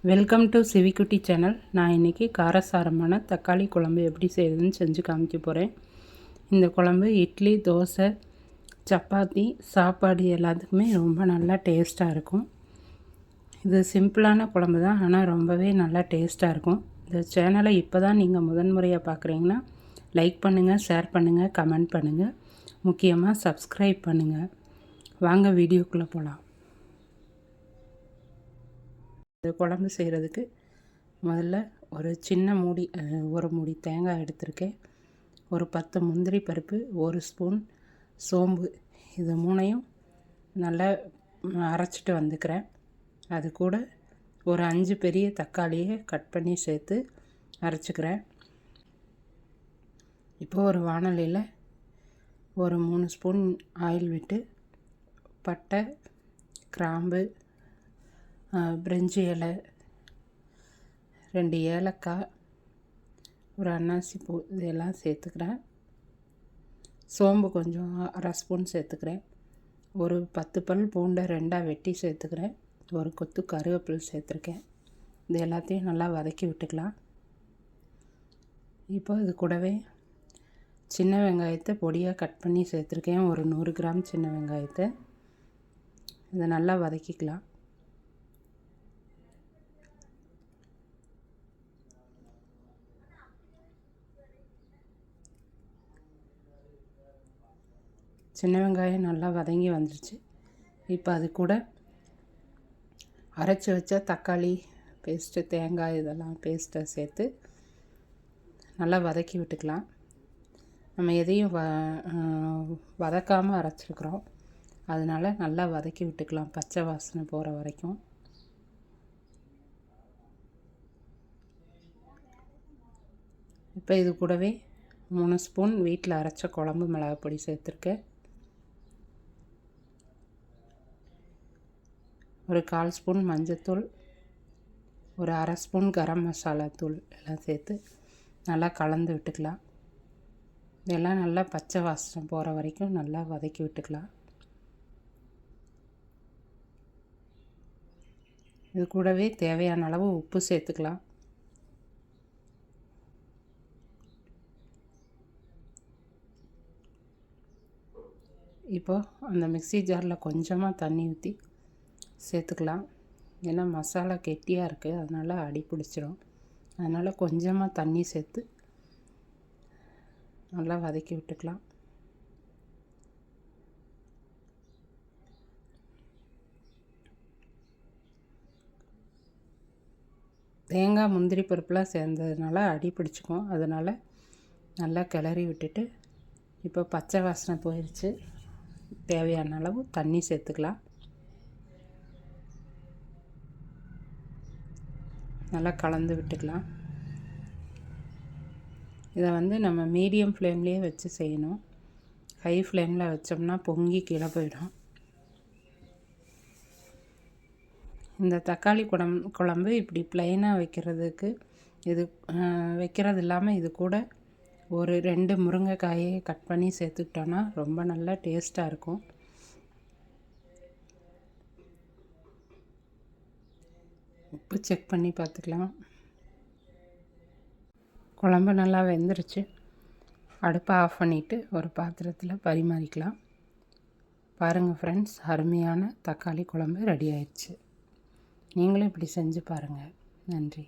Welcome to சிவிக்குட்டி channel. நான் இன்றைக்கி காரசாரமான தக்காளி குழம்பு எப்படி செய்கிறதுன்னு செஞ்சு காமிக்க போகிறேன். இந்த குழம்பு இட்லி, தோசை, சப்பாத்தி, சாப்பாடு எல்லாத்துக்குமே ரொம்ப நல்லா டேஸ்ட்டாக இருக்கும். இது சிம்பிளான குழம்பு தான், ஆனால் ரொம்பவே நல்லா டேஸ்ட்டாக இருக்கும். இந்த சேனலை இப்போ தான் நீங்கள் முதன்முறையாக பார்க்குறீங்கன்னா லைக் பண்ணுங்கள், ஷேர் பண்ணுங்கள், கமெண்ட் பண்ணுங்கள், முக்கியமாக சப்ஸ்கிரைப் பண்ணுங்கள். வாங்க வீடியோக்குள்ளே போகலாம். இந்த குழம்பு செய்கிறதுக்கு முதல்ல ஒரு சின்ன மூடி ஒரு மூடி தேங்காய் எடுத்திருக்கேன். ஒரு 10 முந்திரி பருப்பு, 1 ஸ்பூன் சோம்பு, இது மூணையும் நல்லா அரைச்சிட்டு வந்துக்கிறேன். அது கூட ஒரு 5 பெரிய தக்காளியை கட் பண்ணி சேர்த்து அரைச்சிக்கிறேன். இப்போ ஒரு வாணலியில் ஒரு 3 ஸ்பூன் ஆயில் விட்டு பட்டை, கிராம்பு, பிரிஞ்சி இலை, 2 ஏலக்காய், ஒரு அன்னாசி பூ இதெல்லாம் சேர்த்துக்கிறேன். சோம்பு கொஞ்சம் 1/2 ஸ்பூன் சேர்த்துக்கிறேன். ஒரு 10 பல் பூண்டை 2ஆக வெட்டி சேர்த்துக்கிறேன். ஒரு கொத்து கருவேப்பிலை சேர்த்துருக்கேன். இது எல்லாத்தையும் நல்லா வதக்கி விட்டுக்கலாம். இப்போ இது கூடவே சின்ன வெங்காயத்தை பொடியாக கட் பண்ணி சேர்த்துருக்கேன். ஒரு 100 கிராம் சின்ன வெங்காயத்தை இதை நல்லா வதக்கிக்கலாம். சின்ன வெங்காயம் நல்லா வதங்கி வந்துருச்சு. இப்போ அது கூட அரைச்சி வச்ச தக்காளி பேஸ்ட்டு, தேங்காய் இதெல்லாம் பேஸ்ட்டை சேர்த்து நல்லா வதக்கி விட்டுக்கலாம். நம்ம எதையும் வதக்காமல் அரைச்சிருக்கிறோம், அதனால் நல்லா வதக்கி விட்டுக்கலாம் பச்சை வாசனை போகிற வரைக்கும். இப்போ இது கூடவே 3 ஸ்பூன் வீட்டில் அரைச்ச குழம்பு மிளகாய் பொடி சேர்த்துருக்கேன். ஒரு 1/4 ஸ்பூன் மஞ்சத்தூள், ஒரு 1/2 ஸ்பூன் கரம் மசாலா தூள் எல்லாம் சேர்த்து நல்லா கலந்து விட்டுக்கலாம். இதெல்லாம் நல்லா பச்சை வாசனை போகிற வரைக்கும் நல்லா வதக்கி விட்டுக்கலாம். இது கூடவே தேவையான அளவு உப்பு சேர்த்துக்கலாம். இப்போ அந்த மிக்ஸி ஜாரில் கொஞ்சமாக தண்ணி ஊற்றி சேர்த்துக்கலாம். ஏன்னா மசாலா கெட்டியாக இருக்குது, அதனால் அடி பிடிச்சிடும். அதனால் கொஞ்சமாக தண்ணி சேர்த்து நல்லா வதக்கி விட்டுக்கலாம். தேங்காய், முந்திரி பருப்புலாம் சேர்ந்ததுனால அடி பிடிச்சிக்கும், அதனால் நல்லா கிளறி விட்டுட்டு இப்போ பச்சை வாசனை போயிடுச்சு. தேவையான அளவு தண்ணி சேர்த்துக்கலாம். நல்லா கலந்து விட்டுக்கலாம். இதை நம்ம மீடியம் ஃப்ளேம்லேயே வச்சு செய்யணும். ஹை ஃப்ளேமில் வச்சோம்னா பொங்கி கீழே போயிடும். இந்த தக்காளி குழம்பு இப்படி ப்ளைனாக வைக்கிறதுக்கு இது வைக்கிறது இல்லாமல் இது கூட ஒரு 2 முருங்கைக்காயை கட் பண்ணி சேர்த்துக்கிட்டோன்னா ரொம்ப நல்லா டேஸ்ட்டாக இருக்கும். உப்பு செக் பண்ணி பார்த்துக்கலாம். குழம்பு நல்லா வெந்துருச்சு. அடுப்பை ஆஃப் பண்ணிவிட்டு ஒரு பாத்திரத்தில் பரிமாறிக்கலாம். பாருங்கள் ஃப்ரெண்ட்ஸ், அருமையான தக்காளி குழம்பு ரெடி ஆயிடுச்சு. நீங்களும் இப்படி செஞ்சு பாருங்கள். நன்றி.